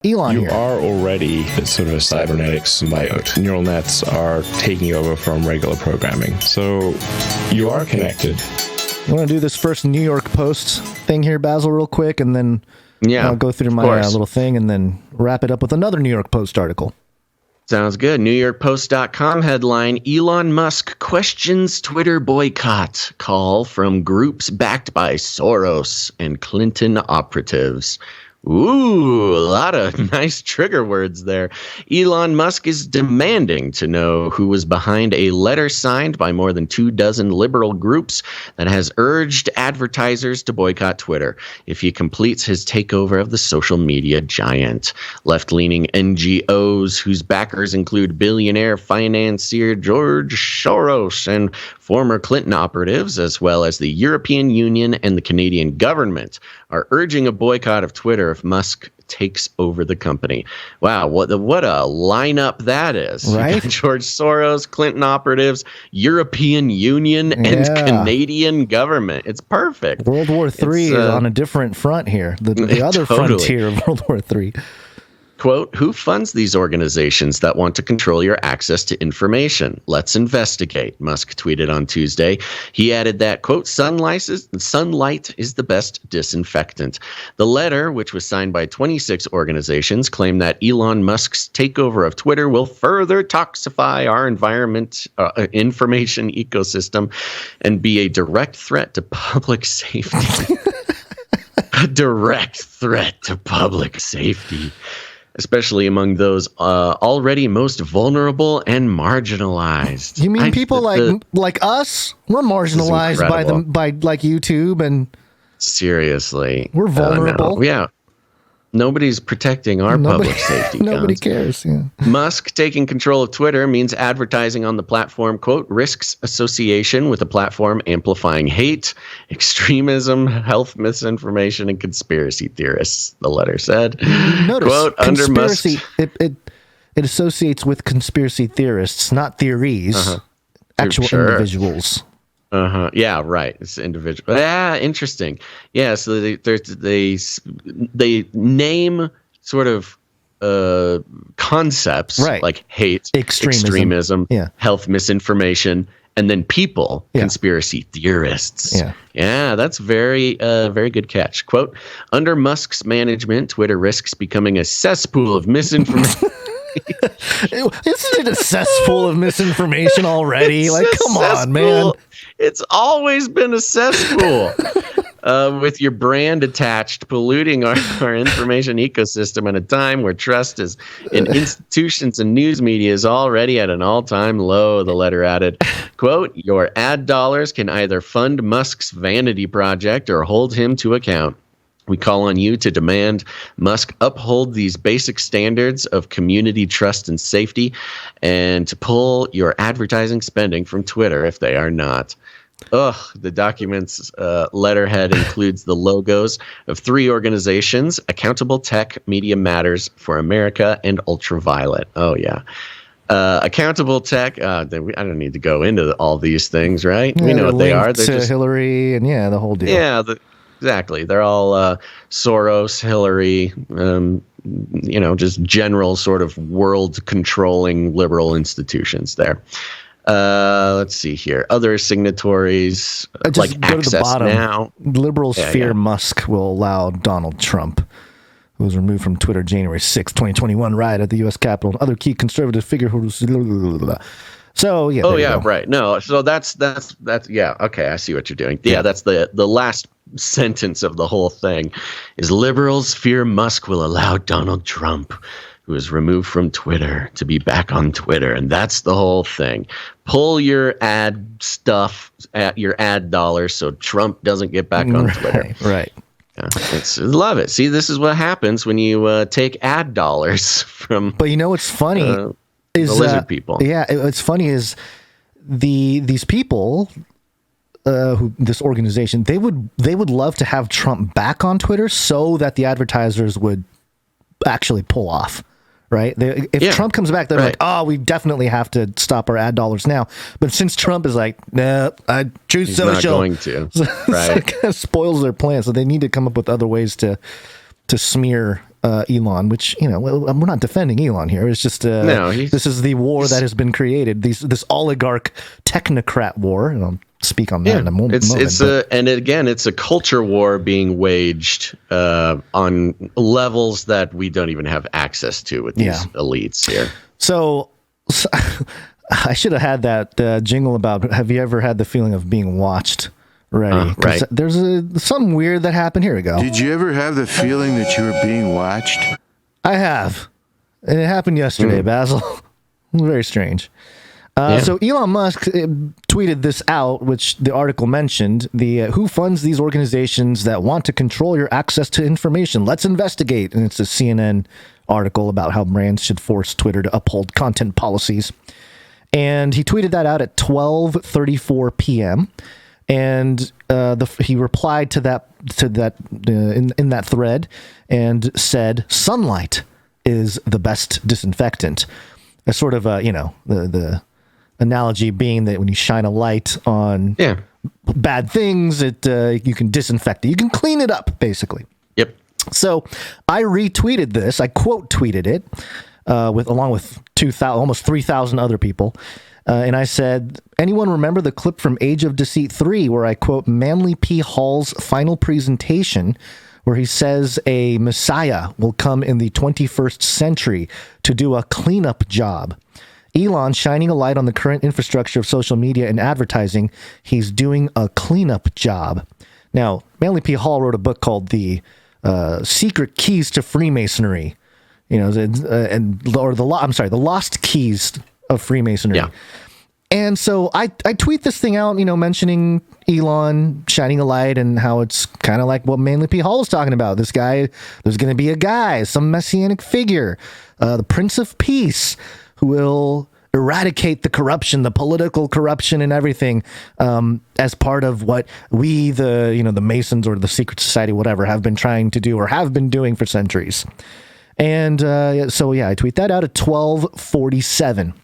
Elon You here. are already sort of a cybernetic symbiote. Neural nets are taking over from regular programming. So you are connected. I want to do this first New York Post thing here, Basil, real quick, and then I'll go through my little thing and then wrap it up with another New York Post article. Sounds good. NewYorkPost.com headline, Elon Musk questions Twitter boycott. Call from groups backed by Soros and Clinton operatives. Ooh, a lot of nice trigger words there. Elon Musk is demanding to know who was behind a letter signed by more than 24 liberal groups that has urged advertisers to boycott Twitter if he completes his takeover of the social media giant. Left-leaning NGOs whose backers include billionaire financier George Soros and former Clinton operatives, as well as the European Union and the Canadian government, are urging a boycott of Twitter if Musk takes over the company. Wow, what a lineup that is. Right? George Soros, Clinton operatives, European Union, and Canadian government. It's perfect. World War III is on a different front here. The other frontier of World War III. Quote, who funds these organizations that want to control your access to information? Let's investigate, Musk tweeted on Tuesday. He added that, quote, sunlight is the best disinfectant. The letter, which was signed by 26 organizations, claimed that Elon Musk's takeover of Twitter will further toxify our information ecosystem and be a direct threat to public safety. A direct threat to public safety, especially among those already most vulnerable and marginalized. You mean people like us? We're marginalized by like YouTube and seriously, we're vulnerable. Yeah. Nobody's protecting our public safety. Nobody cares. Yeah. Musk taking control of Twitter means advertising on the platform, quote, risks association with the platform amplifying hate, extremism, health misinformation, and conspiracy theorists, the letter said. Notice, quote, under Musk, it associates with conspiracy theorists, not theories, actual individuals. Yeah, right. It's individual. Yeah, interesting. Yeah, so they name sort of concepts like hate, extremism, health misinformation, and then people, conspiracy theorists. Yeah, that's very good catch. Quote, under Musk's management, Twitter risks becoming a cesspool of misinformation. Isn't it a cesspool of misinformation already? Like, come on, man. It's always been a cesspool. With your brand attached, polluting our information ecosystem at a time where trust is in institutions and news media is already at an all-time low, the letter added. Quote, your ad dollars can either fund Musk's vanity project or hold him to account. We call on you to demand Musk uphold these basic standards of community trust and safety and to pull your advertising spending from Twitter if they are not. The document's letterhead includes the logos of 3 organizations, Accountable Tech, Media Matters for America, and Ultraviolet. Oh, yeah. Accountable Tech, I don't need to go into all these things, right? Yeah, we know what they are. They're just Hillary and the whole deal. Yeah, exactly. They're all Soros, Hillary, just general sort of world-controlling liberal institutions there. Let's see here. Other signatories like Access Now. Liberals fear Musk will allow Donald Trump, who was removed from Twitter January 6, 2021, riot at the U.S. Capitol. Other key conservative figures. So, yeah. Oh, yeah, right. No, so that's yeah. Okay, I see what you're doing. Yeah, that's the last sentence of the whole thing is liberals fear Musk will allow Donald Trump, who was removed from Twitter, to be back on Twitter. And that's the whole thing. Pull your ad stuff at your ad dollars so Trump doesn't get back on Twitter. Right. Yeah, love it. See, this is what happens when you take ad dollars from. But you know what's funny is the lizard people. Yeah, what's funny is these people, this organization, they would love to have Trump back on Twitter so that the advertisers would actually pull off. Right? If Trump comes back, they're like, oh, we definitely have to stop our ad dollars now. But since Trump is like, nah, I choose He's social. Not going to. So it kind of spoils their plan. So they need to come up with other ways to smear Elon, which, we're not defending Elon here. It's just this is the war that has been created. This oligarch technocrat war. And I'll speak on that in a moment. It's a culture war being waged on levels that we don't even have access to with these elites here. So I should have had that jingle about, have you ever had the feeling of being watched? Ready. Right. There's something weird that happened. Here we go. Did you ever have the feeling that you were being watched? I have. And it happened yesterday, Basil. Very strange. So Elon Musk tweeted this out, which the article mentioned, who funds these organizations that want to control your access to information? Let's investigate. And it's a CNN article about how brands should force Twitter to uphold content policies. And he tweeted that out at 12:34 p.m. And he replied to that in that thread and said, "Sunlight is the best disinfectant." A sort of the analogy being that when you shine a light on bad things, you can disinfect it, you can clean it up, basically. Yep. So I retweeted this. I quote tweeted it along with 2,000, almost 3,000 other people. And I said, anyone remember the clip from Age of Deceit 3 where I quote Manly P. Hall's final presentation where he says a messiah will come in the 21st century to do a cleanup job. Elon shining a light on the current infrastructure of social media and advertising. He's doing a cleanup job. Now, Manly P. Hall wrote a book called The Secret Keys to Freemasonry, The Lost Keys of Freemasonry. Yeah. And so I tweet this thing out, mentioning Elon shining a light and how it's kind of like what Manly P. Hall was talking about. This guy, there's going to be a guy, some messianic figure, the Prince of Peace, who will eradicate the corruption, the political corruption and everything, as part of what we, the Masons or the secret society, whatever, have been trying to do or have been doing for centuries. And I tweet that out at 12:47.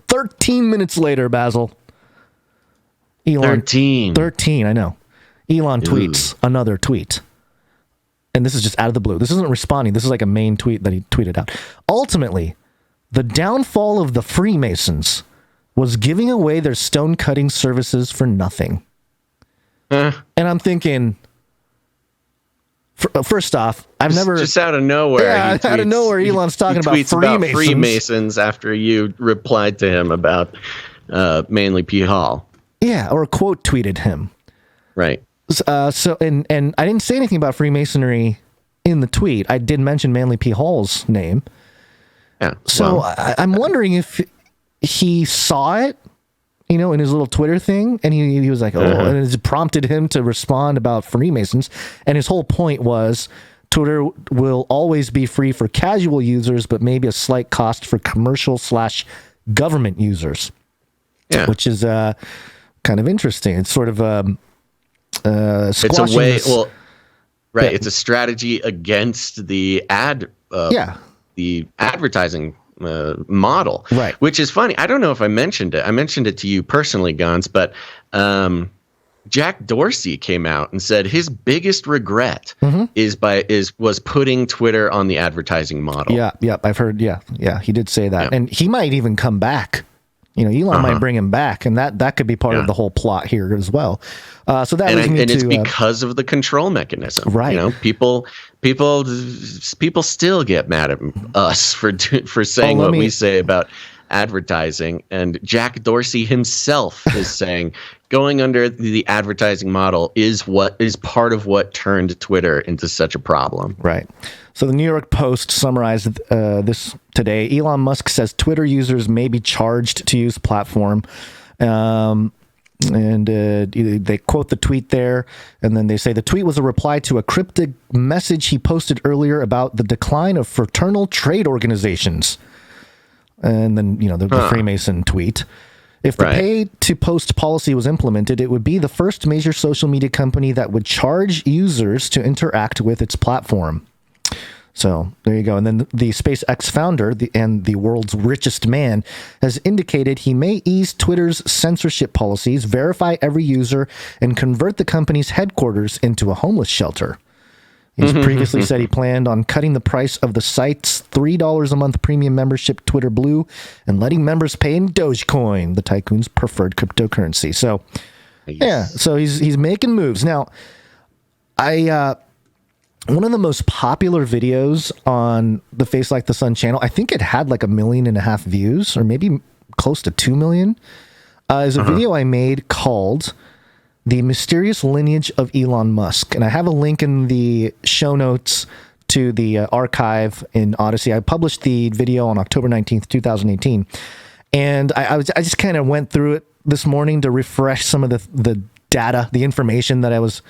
13 minutes later, Basil. 13, I know. Elon tweets another tweet. And this is just out of the blue. This isn't responding. This is like a main tweet that he tweeted out. Ultimately, the downfall of the Freemasons was giving away their stone cutting services for nothing. And I'm thinking, first off, just out of nowhere. Yeah, out of nowhere, Elon's talking about Freemasons after you replied to him about Manly P. Hall. Yeah, or quote tweeted him. Right. So I didn't say anything about Freemasonry in the tweet. I did mention Manly P. Hall's name. Yeah. So I'm wondering if he saw it, in his little Twitter thing, and he was like, and it prompted him to respond about Freemasons. And his whole point was Twitter will always be free for casual users, but maybe a slight cost for commercial/government users. Yeah. Which is kind of interesting. It's sort of it's a way. It's a strategy against the the advertising model, right? Which is funny. I don't know if I mentioned it. I mentioned it to you personally, Gonz, but Jack Dorsey came out and said his biggest regret was putting Twitter on the advertising model. Yeah, I've heard. Yeah, he did say that, and he might even come back. Elon might bring him back, and that could be part of the whole plot here as well. So that it's because of the control mechanism, right? People still get mad at us for saying what we say about advertising, and Jack Dorsey himself is saying going under the advertising model is part of what turned Twitter into such a problem. Right. So the New York Post summarized this today. Elon Musk says Twitter users may be charged to use platform. And they quote the tweet there, and then they say the tweet was a reply to a cryptic message he posted earlier about the decline of fraternal trade organizations. And then, the Freemason tweet. If the pay-to-post policy was implemented, it would be the first major social media company that would charge users to interact with its platform. So there you go. And then the SpaceX founder and the world's richest man has indicated he may ease Twitter's censorship policies, verify every user, and convert the company's headquarters into a homeless shelter. He's previously said he planned on cutting the price of the site's $3 a month premium membership, Twitter Blue, and letting members pay in Dogecoin, the tycoon's preferred cryptocurrency. So, yeah, so he's making moves. Now, one of the most popular videos on the Facelikethesun channel, I think it had like 1.5 million views, or maybe close to 2 million, is a video I made called The Mysterious Lineage of Elon Musk. And I have a link in the show notes to the archive in Odyssey. I published the video on October 19th, 2018. And I just kind of went through it this morning to refresh some of the data, the information that I was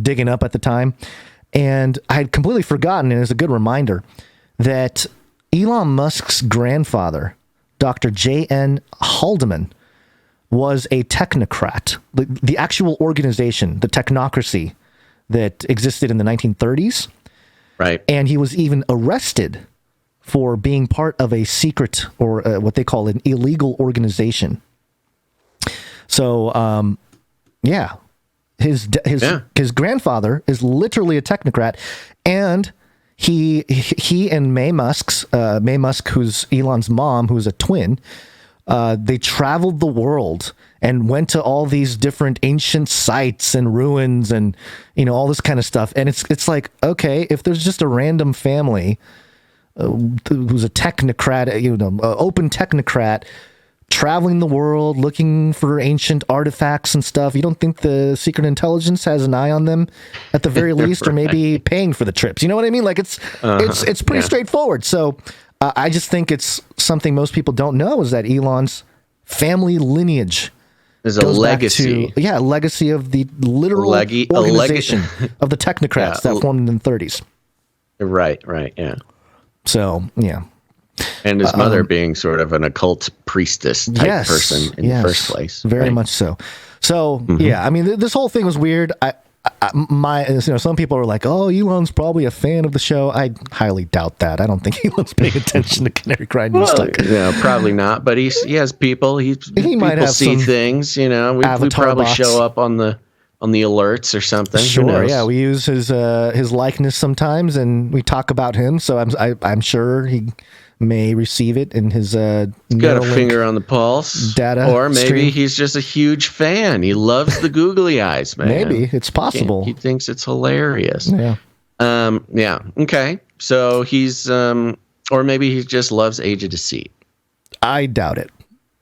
digging up at the time. And I had completely forgotten, and it was a good reminder, that Elon Musk's grandfather, Dr. J.N. Haldeman, was a technocrat. The actual organization, the technocracy that existed in the 1930s. Right. And he was even arrested for being part of a secret, or what they call an illegal organization. So, his grandfather is literally a technocrat, and he and May Musk, who's Elon's mom, who's a twin, they traveled the world and went to all these different ancient sites and ruins and, all this kind of stuff. And it's like, okay, if there's just a random family who's a technocrat, open technocrat, traveling the world, looking for ancient artifacts and stuff, you don't think the secret intelligence has an eye on them at the very least, or maybe paying for the trips? You know what I mean? Like it's pretty straightforward. So I just think it's something most people don't know, is that Elon's family lineage is a legacy. Legacy of the literal organization of the technocrats that formed in the 30s. Right, yeah. So, yeah. And his mother being sort of an occult priestess type person in the first place. Very much so. So, yeah, I mean, this whole thing was weird. Some people are like, oh, Elon's probably a fan of the show. I highly doubt that. I don't think Elon's paying attention to Canary Cry NewsTalk. Yeah, probably not. But he has people. He might have see things. We probably box. Show up on the alerts or something. Sure, yeah. We use his likeness sometimes, and we talk about him. So I'm sure he may receive it in his got a finger on the pulse data, or maybe stream. He's just a huge fan. He loves the googly eyes, man. Maybe it's possible. He thinks it's hilarious. Yeah. Okay. So he's or maybe he just loves Age of Deceit. I doubt it.